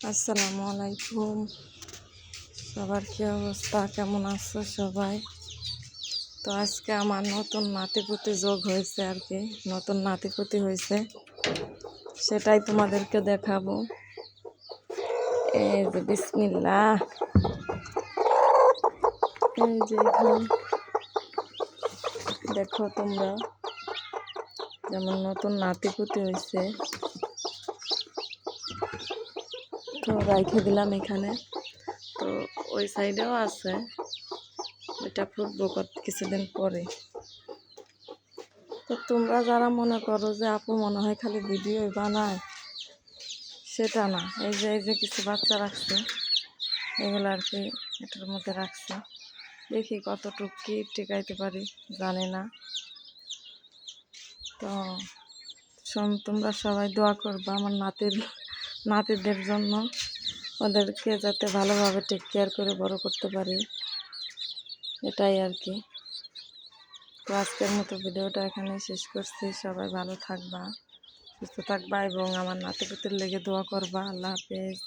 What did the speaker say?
আসসালামু আলাইকুম। সবার কি অবস্থা, কেমন আছো সবাই? তো আজকে আমার নতুন নাতিপুতি যোগ হয়েছে আর কি, নতুন নাতিপুতি হয়েছে, সেটাই তোমাদেরকে দেখাবো। এই যে বিসমিল্লাহ, এই যে এখানে দেখো তোমরা, যেমন নতুন নাতিপুতি হয়েছে, তো রাইখে দিলাম এখানে। তো ওই সাইডেও আছে, এটা ফুটবো কিছুদিন পরে। তো তোমরা যারা মনে করো যে আপু মনে হয় খালি ভিডিও বানায়, সেটা না। এই যে কিছু বাচ্চা রাখছে, এগুলো আর কি এটার মধ্যে রাখছে। দেখি কতটুকু কি টিকাইতে পারি, জানি না। তো তোমরা সবাই দোয়া করবা আমার নাতিদের জন্য, ওদেরকে যাতে ভালোভাবে টেক কেয়ার করে বড় করতে পারি, এটাই আর কি। তো আজকের মতো ভিডিওটা এখানে শেষ করছি। সবাই ভালো থাকবা, সুস্থ থাকবা এবং আমার নাতিপুতির লেগে দোয়া করবা। আল্লাহ হাফেজ।